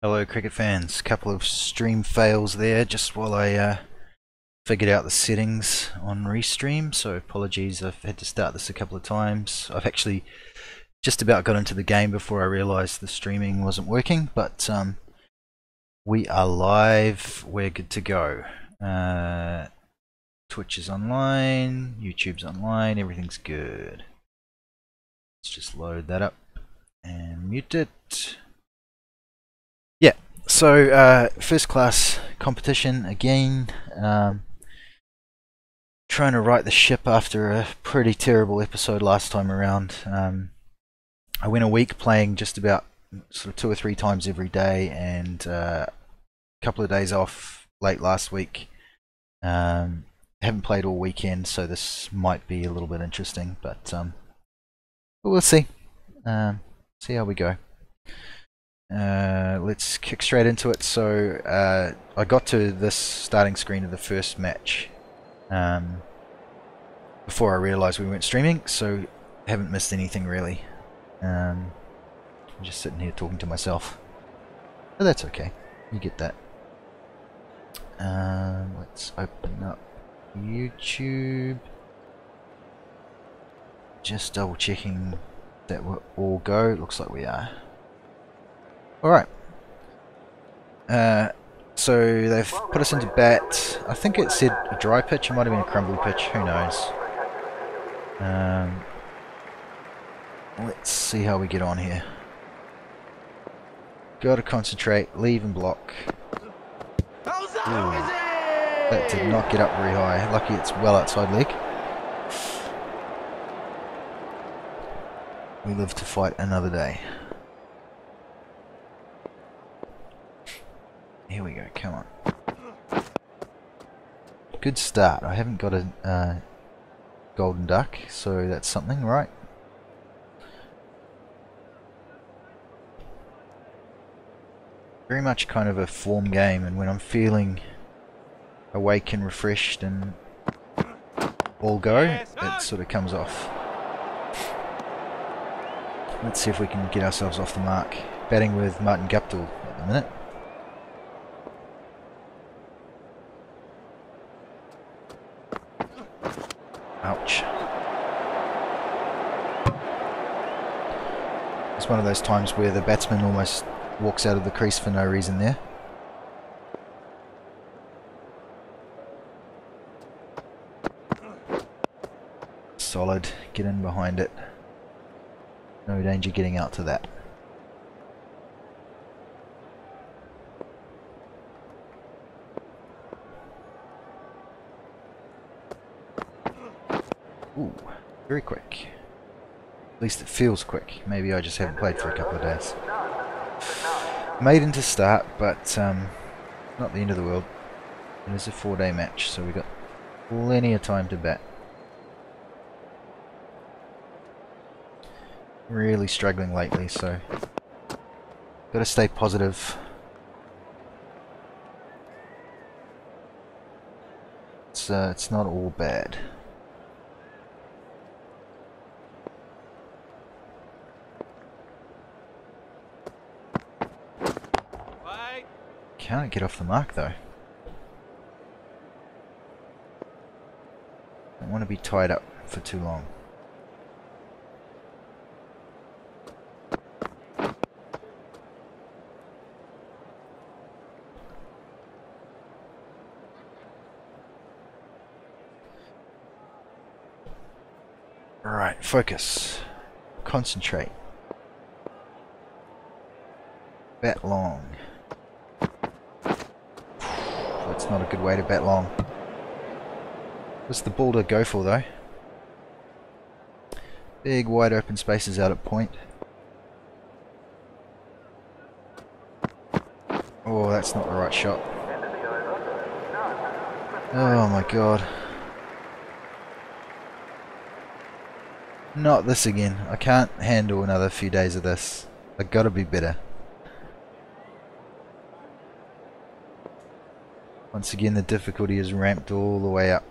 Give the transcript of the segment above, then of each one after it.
Hello cricket fans, couple of stream fails there just while I figured out the settings on Restream, so apologies, I've had to start this a couple of times. I've actually just about got into the game before I realised the streaming wasn't working, but we are live, we're good to go. Twitch is online, YouTube's online, everything's good. Let's just load that up and mute it. Yeah, so first class competition again. Trying to right the ship after a pretty terrible episode last time around. I went a week playing just about sort of 2 or 3 times every day, and a couple of days off late last week. Haven't played all weekend, so this might be a little bit interesting, but we'll see. See how we go. Let's kick straight into it. So I got to this starting screen of the first match before I realised we weren't streaming, so haven't missed anything really. I'm just sitting here talking to myself, but that's okay. You get that. Let's open up YouTube. Just double checking that we're all go. Looks like we are. Alright. So they've put us into bat. I think it said a dry pitch, it might have been a crumbly pitch, who knows. Let's see how we get on here. Gotta concentrate, leave and block. Ooh, that did not get up very high. Lucky it's well outside leg. We live to fight another day. Here we go, come on. Good start. I haven't got a golden duck, so that's something, right? Very much kind of a form game, and when I'm feeling awake and refreshed and all go, it sort of comes off. Let's see if we can get ourselves off the mark. Batting with Martin Guptill at the minute. Ouch. It's one of those times where the batsman almost walks out of the crease for no reason there. Solid. Get in behind it. No danger getting out to that. Ooh, very quick. At least it feels quick. Maybe I just haven't played for a couple of days. Maiden to start, but not the end of the world. It is a 4-day match, so we've got plenty of time to bat. Really struggling lately, so got to stay positive. It's not all bad. Can't get off the mark though. Don't want to be tied up for too long. Alright, focus. Concentrate. Bat long. That's not a good way to bat long. What's the ball to go for though? Big wide open spaces out at point. Oh, that's not the right shot. Oh my god. Not this again. I can't handle another few days of this. I gotta be better. Once again, the difficulty is ramped all the way up.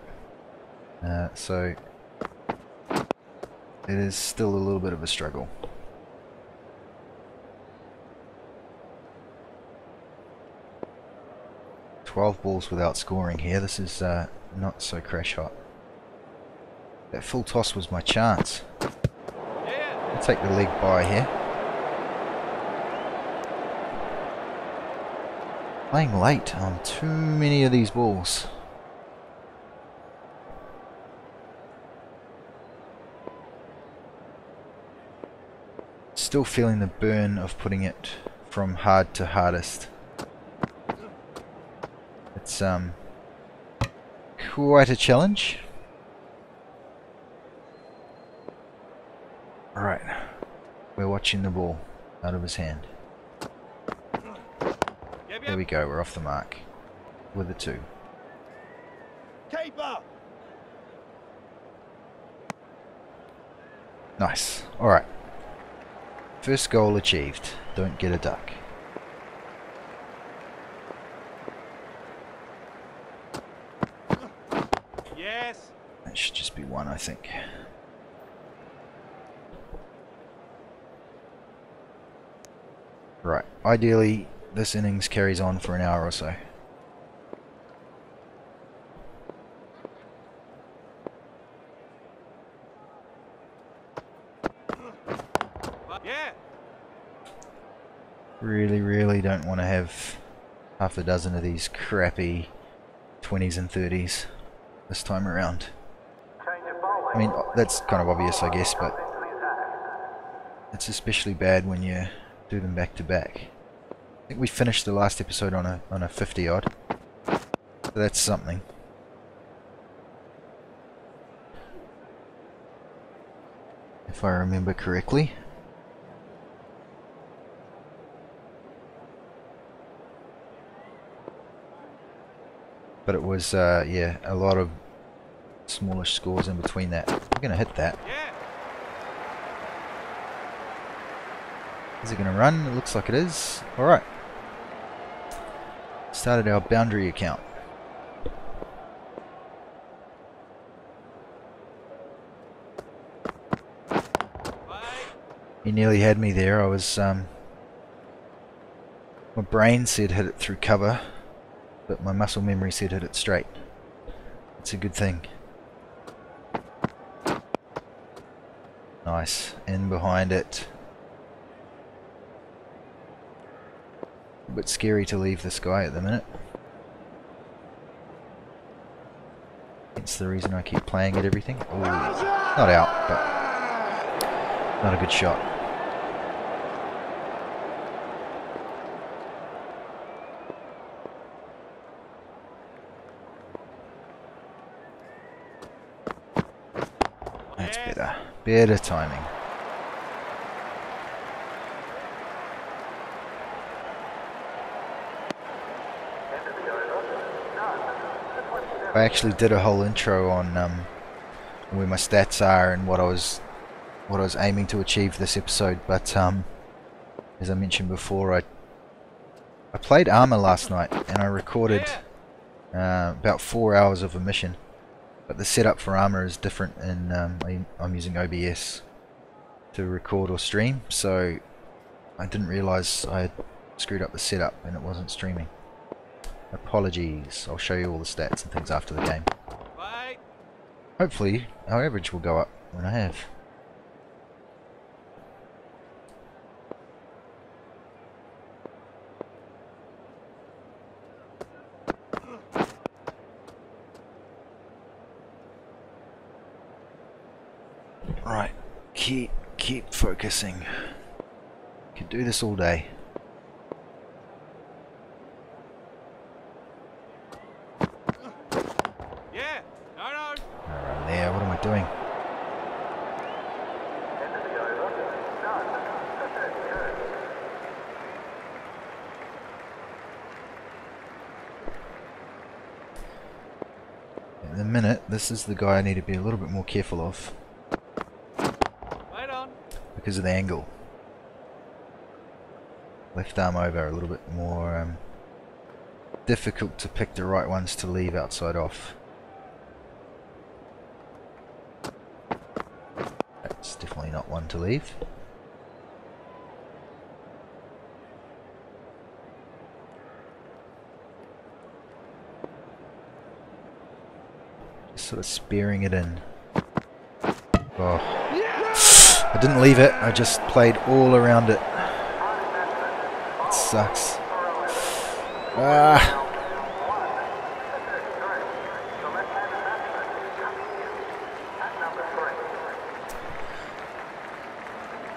So it is still a little bit of a struggle. 12 balls without scoring here. This is not so crash hot. That full toss was my chance. I'll take the leg by here. Playing late on too many of these balls. Still feeling the burn of putting it from hard to hardest. It's quite a challenge. Alright, we're watching the ball out of his hand. There we go, we're off the mark with a 2. Keeper. Nice. Alright. First goal achieved. Don't get a duck. Yes. That should just be 1, I think. Right. Ideally, this innings carries on for an hour or so. Yeah. Really don't want to have half a dozen of these crappy 20s and 30s this time around. I mean, that's kind of obvious, I guess, but it's especially bad when you do them back to back. I think we finished the last episode on a 50 odd, so that's something. If I remember correctly. But it was, yeah, a lot of smallish scores in between that. I'm going to hit that. Yeah. Is it going to run? It looks like it is. Alright. Started our boundary account. He nearly had me there. I was, my brain said hit it through cover, but my muscle memory said hit it straight. It's a good thing. Nice. In behind it. A bit scary to leave this guy at the minute. It's the reason I keep playing at everything. Ooh, not out, but not a good shot. That's better. Better timing. I actually did a whole intro on where my stats are and what I was aiming to achieve this episode, but as I mentioned before, I played Armour last night and I recorded about 4 hours of a mission, but the setup for Armour is different, and I'm using OBS to record or stream, so I didn't realise I had screwed up the setup and it wasn't streaming. Apologies. I'll show you all the stats and things after the game. Bye. Hopefully our average will go up when I have. Right, keep focusing. Can do this all day. Yeah. No. Around there, what am I doing? At the minute, this is the guy I need to be a little bit more careful of. Right on. Because of the angle. Left arm over, a little bit more difficult to pick the right ones to leave outside off. That's definitely not one to leave. sort of spearing it in. Oh. I didn't leave it, I just played all around it. It sucks. Ah.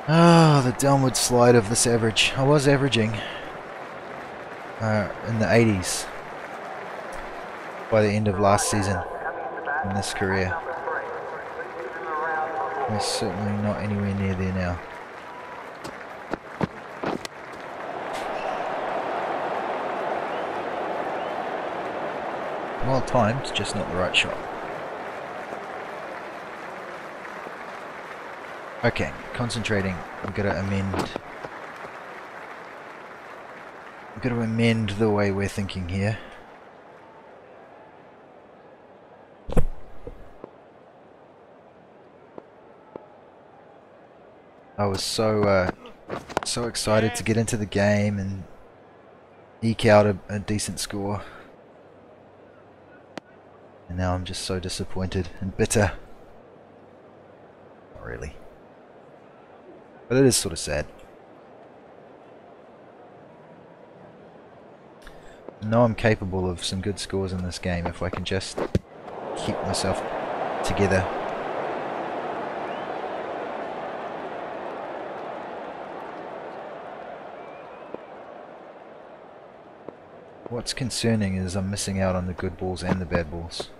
Oh, the downward slide of this average. I was averaging in the 80s by the end of last season in this career. We're certainly not anywhere near there now. Well timed, just not the right shot. Okay, concentrating. We've got to amend. We've got to amend the way we're thinking here. I was so excited to get into the game and eke out a decent score, and now I'm just so disappointed and bitter. Not really, but it is sort of sad. I know I'm capable of some good scores in this game if I can just keep myself together. What's concerning is I'm missing out on the good balls and the bad balls.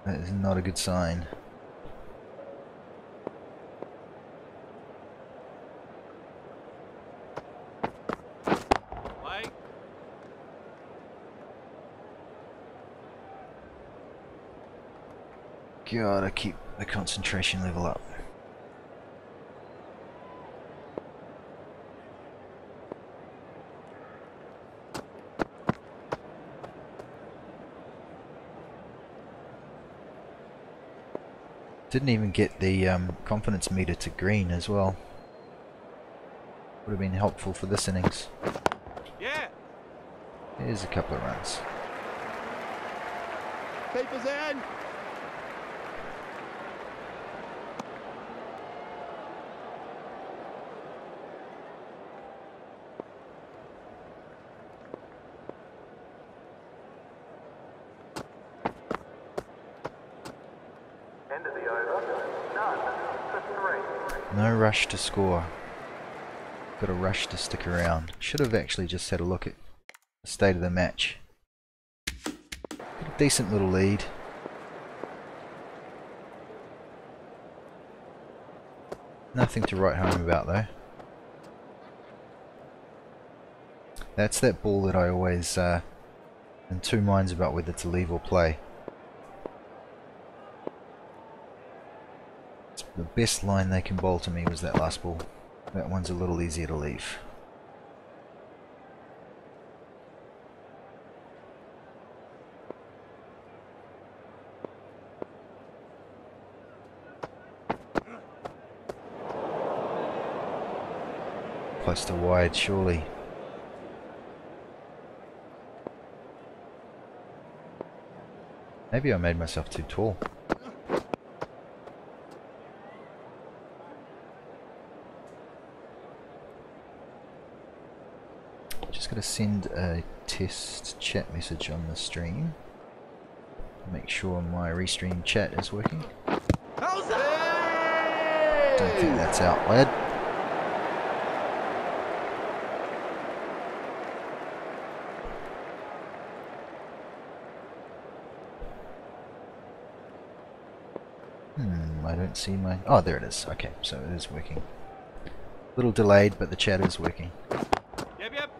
That is not a good sign. Wait. Gotta keep the concentration level up. Didn't even get the confidence meter to green as well. Would have been helpful for this innings. Yeah. Here's a couple of runs. Keepers in. No rush to score. Got a rush to stick around. Should have actually just had a look at the state of the match. Got a decent little lead. Nothing to write home about though. That's that ball that I always in two minds about whether to leave or play. The best line they can bowl to me was that last ball. That one's a little easier to leave. Close to wide, surely. Maybe I made myself too tall. Just going to send a test chat message on the stream. Make sure my restream chat is working. Don't think that's out, lad. I don't see my... Oh, there it is. Okay, so it is working. A little delayed, but the chat is working. Yep.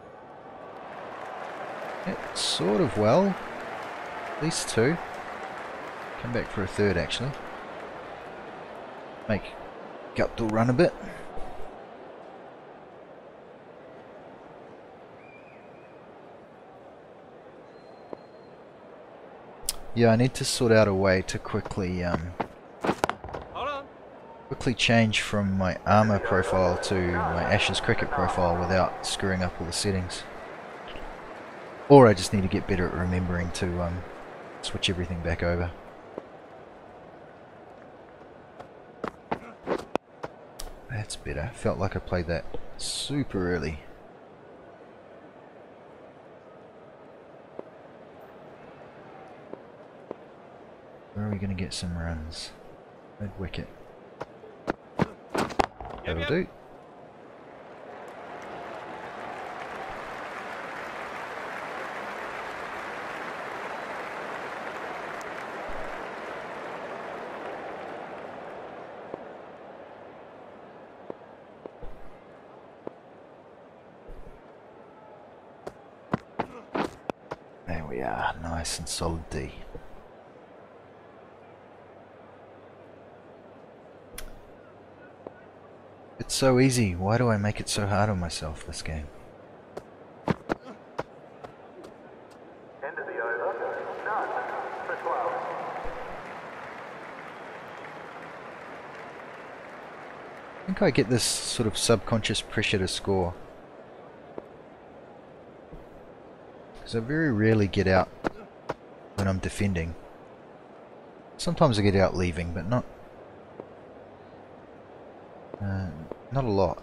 Yeah, sort of well. At least two. Come back for a third, actually. Make Guptill run a bit. Yeah, I need to sort out a way to quickly change from my armour profile to my Ashes cricket profile without screwing up all the settings. Or I just need to get better at remembering to switch everything back over. That's better. Felt like I played that super early. Where are we going to get some runs? Mid wicket. That'll do. There we are, nice and solid D. It's so easy. Why do I make it so hard on myself this game? End of the over. None for 12. I think I get this sort of subconscious pressure to score. Because I very rarely get out when I'm defending. Sometimes I get out leaving, but not a lot.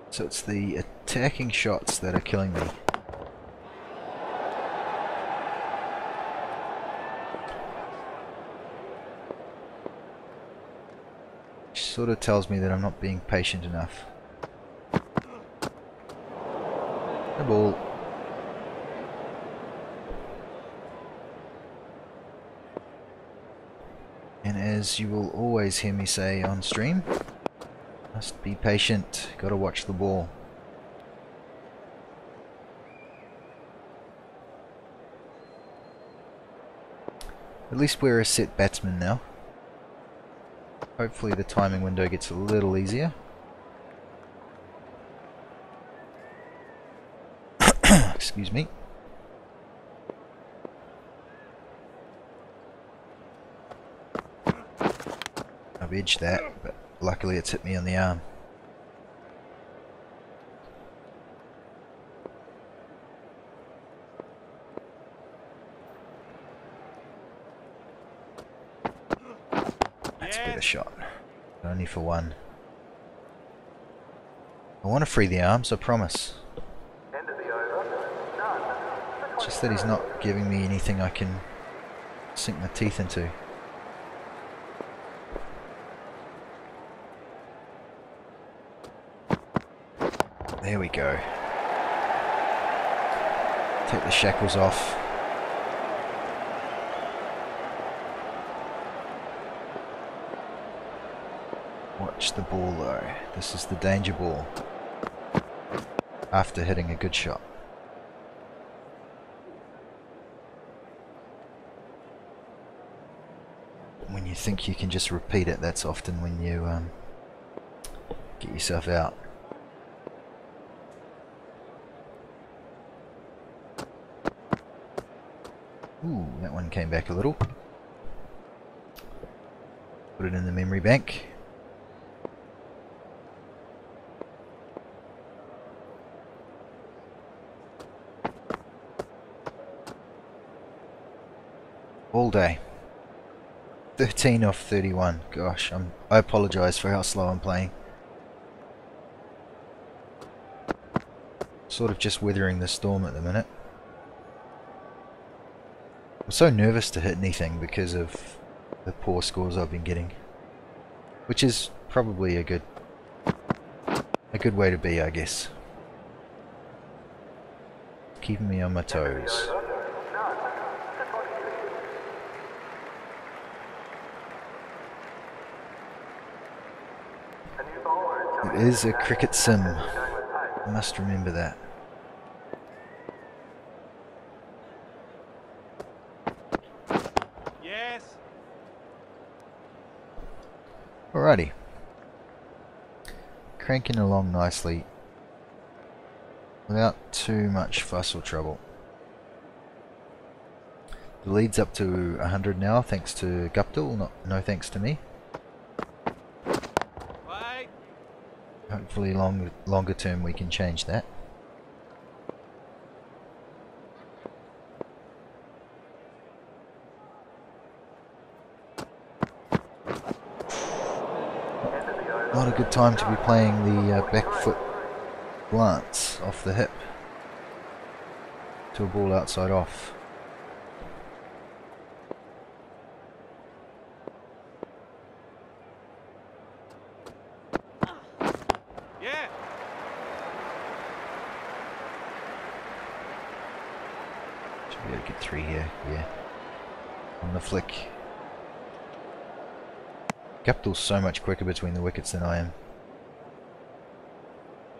So it's the attacking shots that are killing me. Which sort of tells me that I'm not being patient enough. The ball. And as you will always hear me say on stream, must be patient, gotta watch the ball. At least we're a set batsman now. Hopefully the timing window gets a little easier. Excuse me. I've edged that, but luckily it's hit me on the arm. That's a better shot. Only for one. I want to free the arms, I promise. End of the over. None for It's just that he's not giving me anything I can sink my teeth into. There we go. Take the shackles off. Watch the ball though. This is the danger ball. After hitting a good shot. When you think you can just repeat it, that's often when you get yourself out. Ooh, that one came back a little. Put it in the memory bank. All day. 13 off 31. Gosh, I apologise for how slow I'm playing. Sort of just weathering the storm at the minute. I'm so nervous to hit anything because of the poor scores I've been getting, which is probably a good way to be, I guess. Keeping me on my toes. It is a cricket sim. I must remember that. Alrighty. Cranking along nicely without too much fuss or trouble. The lead's up to 100 now, thanks to Guptill, no thanks to me. Hopefully longer term we can change that. Not a good time to be playing the back foot glance off the hip to a ball outside off. Yeah. Should be able to get 3 here, yeah. On the flick. Guptill's so much quicker between the wickets than I am.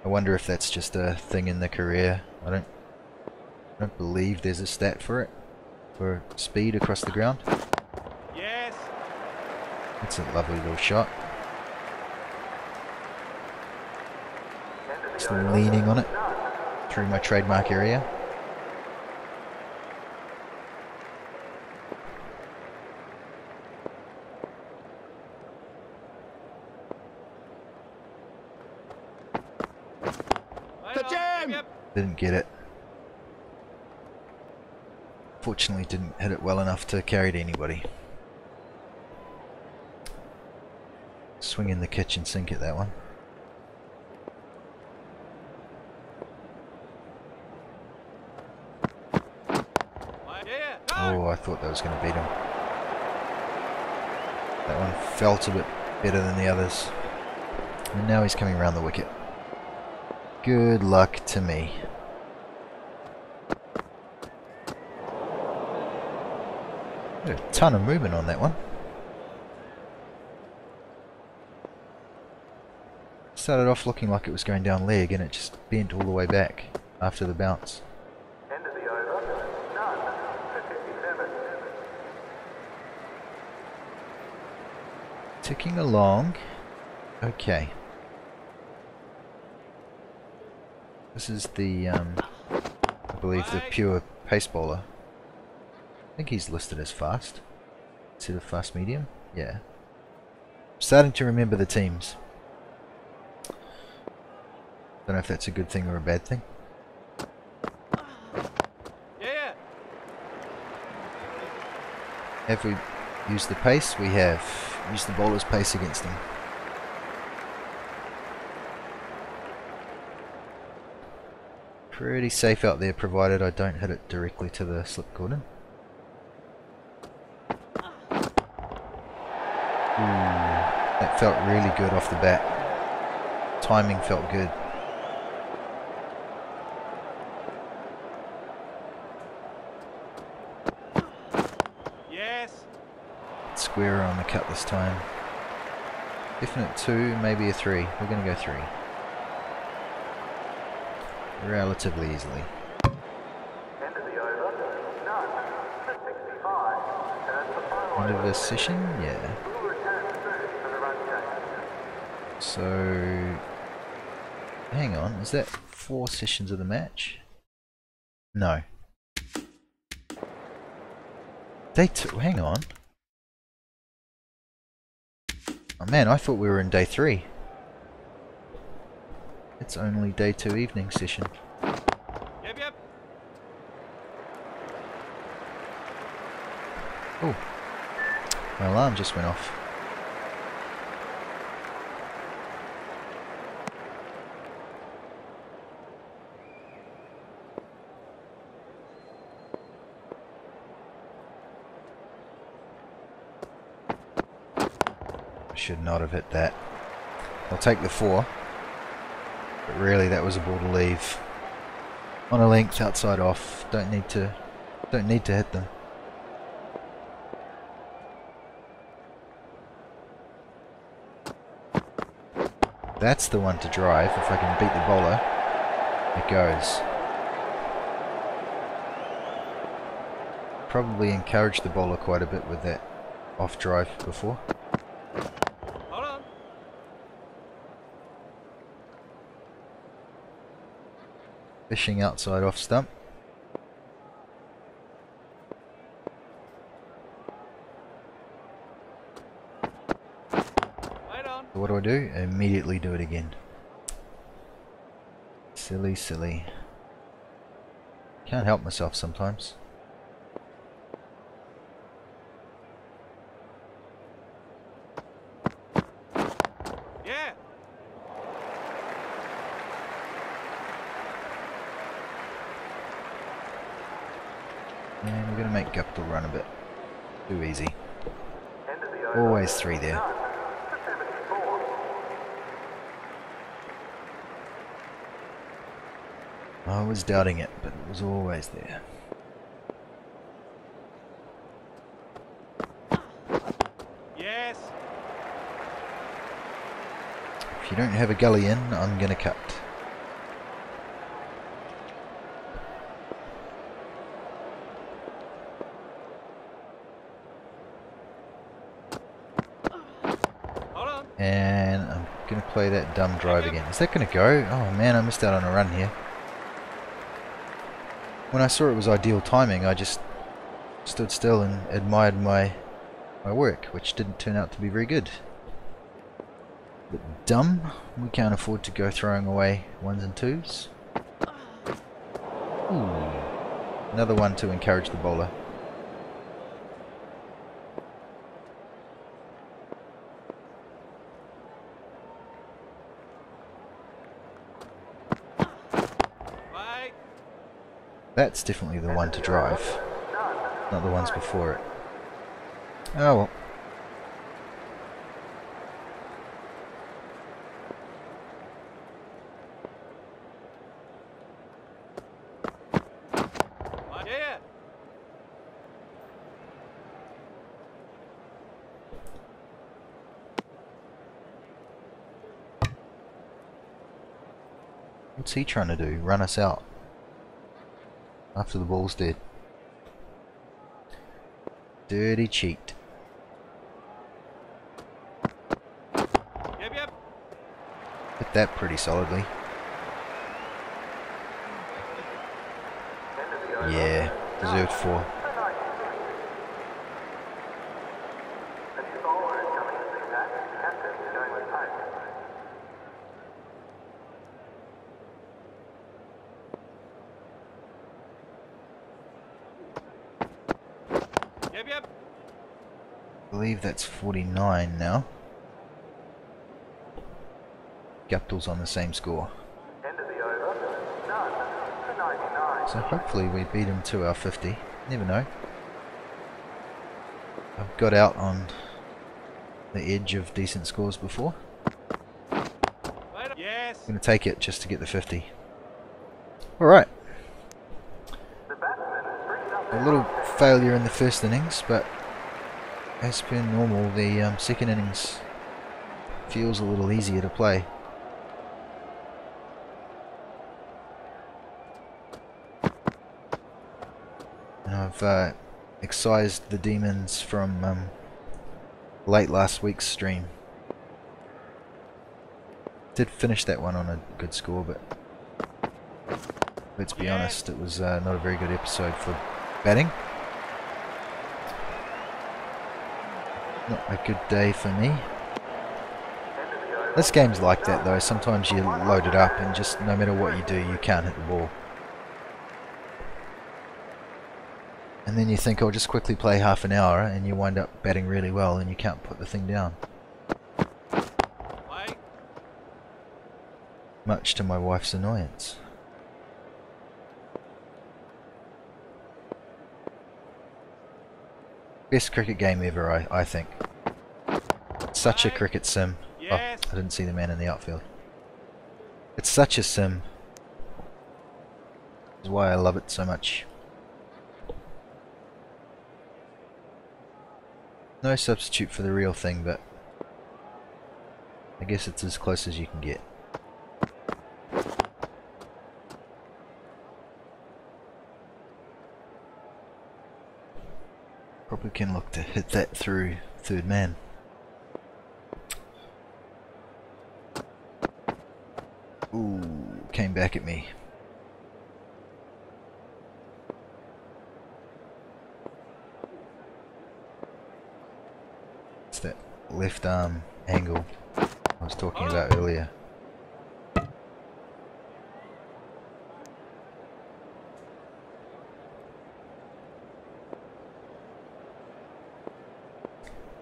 I wonder if that's just a thing in the career. I don't believe there's a stat for it, for speed across the ground. Yes. That's a lovely little shot. Just leaning on it through my trademark area. The jam. Yep. Didn't get it. Fortunately didn't hit it well enough to carry to anybody. Swing in the kitchen sink at that one. Yeah. Oh, I thought that was going to beat him. That one felt a bit better than the others. And now he's coming around the wicket. Good luck to me. A ton of movement on that one. Started off looking like it was going down leg and it just bent all the way back after the bounce. End of the over. None. For 57. Ticking along. Okay. This is the, I believe the pure pace bowler. I think he's listed as fast. Instead of fast medium. Yeah. Starting to remember the teams. Don't know if that's a good thing or a bad thing. Yeah. Have we used the pace? We have used the bowler's pace against him. Pretty safe out there, provided I don't hit it directly to the slip cordon. Ooh, that felt really good off the bat. Timing felt good. Yes. Squarer on the cut this time. Definite 2, maybe a 3. We're going to go 3. Relatively easily. End of the over. None. For 65. And the final End of over. this session? Yeah. Will return soon for the run chase. So, hang on, is that 4 sessions of the match? No. Day 2, hang on. Oh man, I thought we were in day 3. It's only day 2 evening session. Yep. Oh, my alarm just went off. Should not have hit that. I'll take the 4. But really that was a ball to leave. On a length outside off. Don't need to hit them. That's the one to drive. If I can beat the bowler, it goes. Probably encouraged the bowler quite a bit with that off drive before. Hold on. Fishing outside off stump. Wait on. So what do? Immediately do it again. Silly, silly. Can't help myself sometimes. Yeah. And we're going to make Guptill run a bit too easy. End of the over. Always 3 there. None for 74. I was doubting it, but it was always there. Yes. If you don't have a gully in, I'm going to cut. Hold on. And I'm going to play that dumb drive again. Is that going to go? Oh man, I missed out on a run here. When I saw it was ideal timing, I just stood still and admired my work, which didn't turn out to be very good. But dumb, we can't afford to go throwing away 1s and 2s. Ooh. Another one to encourage the bowler. Right. That's definitely the one to drive, not the ones before it. Oh well. Right. Yeah. What's he trying to do? Run us out after the ball's dead. Dirty cheat. Yep. Yep. Hit that pretty solidly. End of the over. Yeah, deserved 4. For 96. A new bowler is coming to see that. Captain is going with pace. Yep. Yep. I believe that's 49 now. Guptill's on the same score. End of the over. None for 99. So hopefully we beat him to our 50. Never know. I've got out on the edge of decent scores before. Right. Yes. I'm going to take it just to get the 50. Alright. The batsman brings up A little failure in the first innings, but as per normal, the second innings feels a little easier to play. And I've excised the demons from late last week's stream. Did finish that one on a good score, but let's be honest, it was not a very good episode for batting. Not a good day for me. This game's like that though, sometimes you load it up and just no matter what you do you can't hit the ball. And then you think I'll just quickly play half an hour and you wind up batting really well and you can't put the thing down. Right. Much to my wife's annoyance. Best cricket game ever, I think. Such a cricket sim. Yes. Oh, I didn't see the man in the outfield. It's such a sim. That's why I love it so much. No substitute for the real thing, but I guess it's as close as you can get. Probably can look to hit that through third man. Ooh, came back at me. It's that left arm angle I was talking about earlier.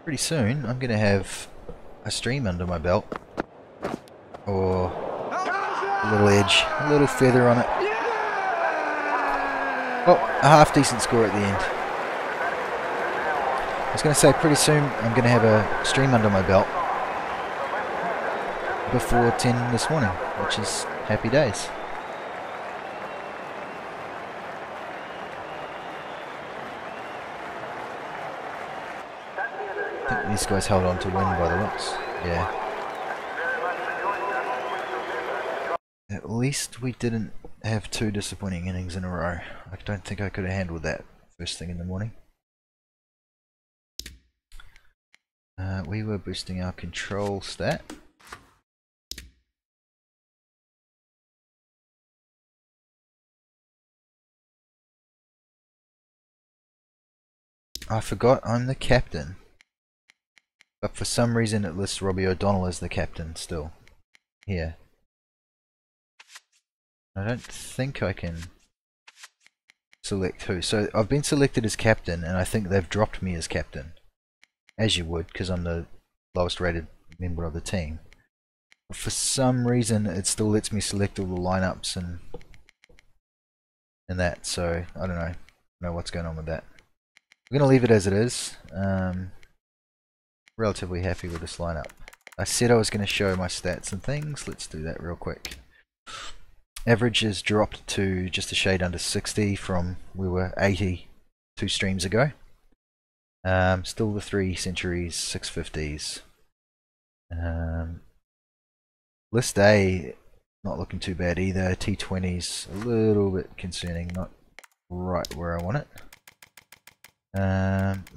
Pretty soon I'm going to have a stream under my belt, or a little edge, a little feather on it. Well, a half decent score at the end. I was going to say pretty soon I'm going to have a stream under my belt before 10 this morning, which is happy days. I think these guys held on to win by the looks. Yeah. At least we didn't have 2 disappointing innings in a row. I don't think I could have handled that first thing in the morning. We were boosting our control stat. I forgot I'm the captain. But for some reason it lists Robbie O'Donnell as the captain still. Here. I don't think I can select who. So I've been selected as captain and I think they've dropped me as captain. As you would, because I'm the lowest rated member of the team. But for some reason it still lets me select all the lineups and that, so I don't know what's going on with that. We're going to leave it as it is. Relatively happy with this lineup. I said I was going to show my stats and things. Let's do that real quick. Average has dropped to just a shade under 60 from we were 80 2 streams ago. Still the 3 centuries, 650s. List A, not looking too bad either. T20s, a little bit concerning, not right where I want it.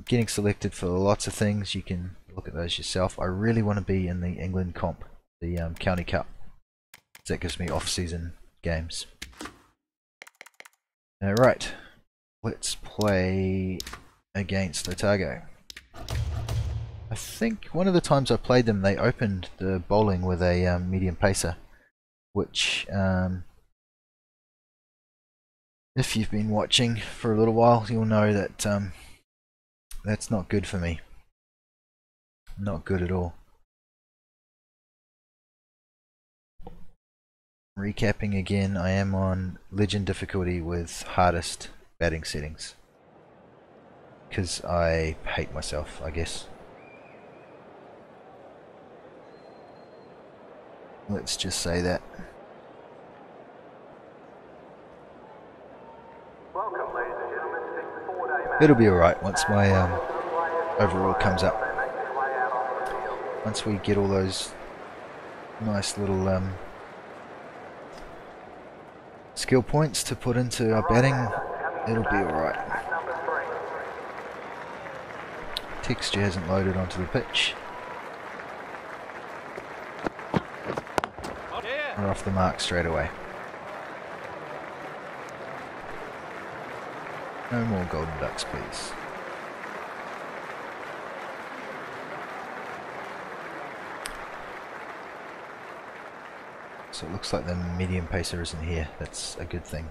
Getting selected for lots of things, you can look at those yourself. I really want to be in the England comp, the County Cup. So that gives me off-season games. Alright, let's play against Otago. I think one of the times I played them they opened the bowling with a medium pacer, which if you've been watching for a little while you'll know that that's not good for me. Not good at all. Recapping again, I am on legend difficulty with hardest batting settings. Because I hate myself, I guess. Let's just say that. It'll be alright once my overall comes up. Once we get all those nice little skill points to put into our batting, it'll be alright. Texture hasn't loaded onto the pitch. We're off the mark straight away. No more golden ducks, please. So it looks like the medium pacer isn't here. That's a good thing.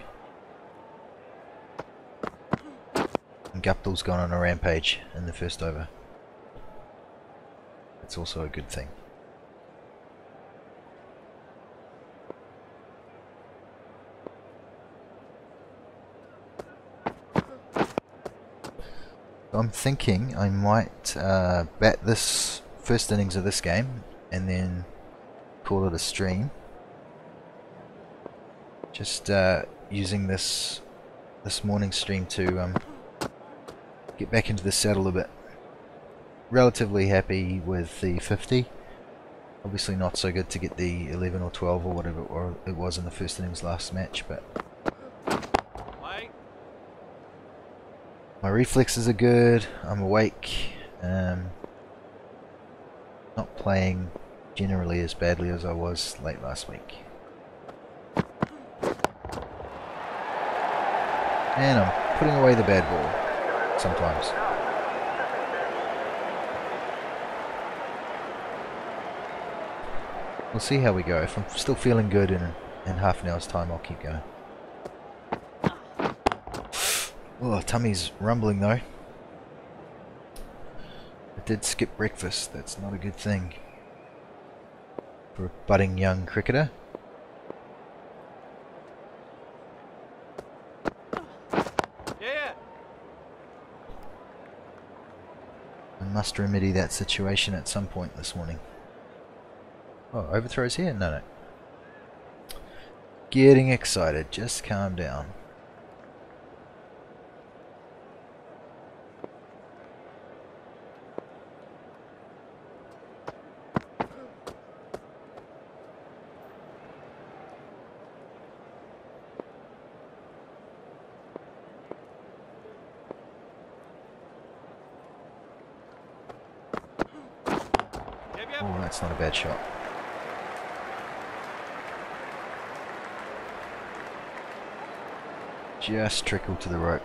And Guptill's gone on a rampage in the first over. That's also a good thing. I'm thinking I might bat this first innings of this game and then call it a stream. Just using this morning's stream to get back into the saddle a bit. Relatively happy with the 50. Obviously not so good to get the 11 or 12 or whatever it was in the first innings last match, but my reflexes are good, I'm awake, not playing generally as badly as I was late last week. And I'm putting away the bad ball, sometimes. We'll see how we go. If I'm still feeling good in half an hour's time, I'll keep going. Oh, tummy's rumbling though. I did skip breakfast, that's not a good thing for a budding young cricketer. I must remedy that situation at some point this morning. Oh, overthrows here? No, no. Getting excited. Just calm down. Oh, that's not a bad shot. Just trickle to the rope.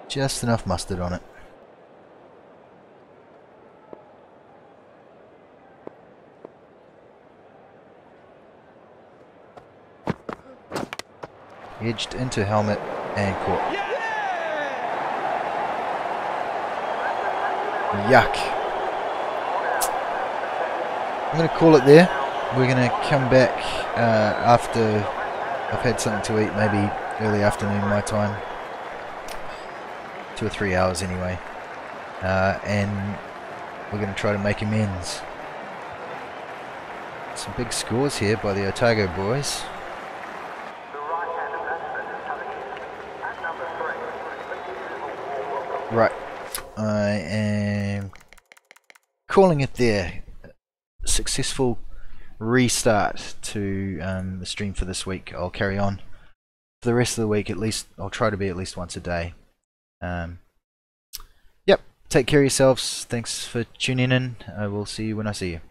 Just enough mustard on it. Edged into helmet and caught. Yuck. I'm going to call it there. We're going to come back after I've had something to eat, maybe early afternoon my time. 2 or 3 hours anyway. And we're going to try to make amends. Some big scores here by the Otago boys. Right. I am calling it there. Successful restart to the stream for this week. I'll carry on for the rest of the week. At least I'll try to be at least once a day. Yep, take care of yourselves. Thanks for tuning in. I will see you when I see you.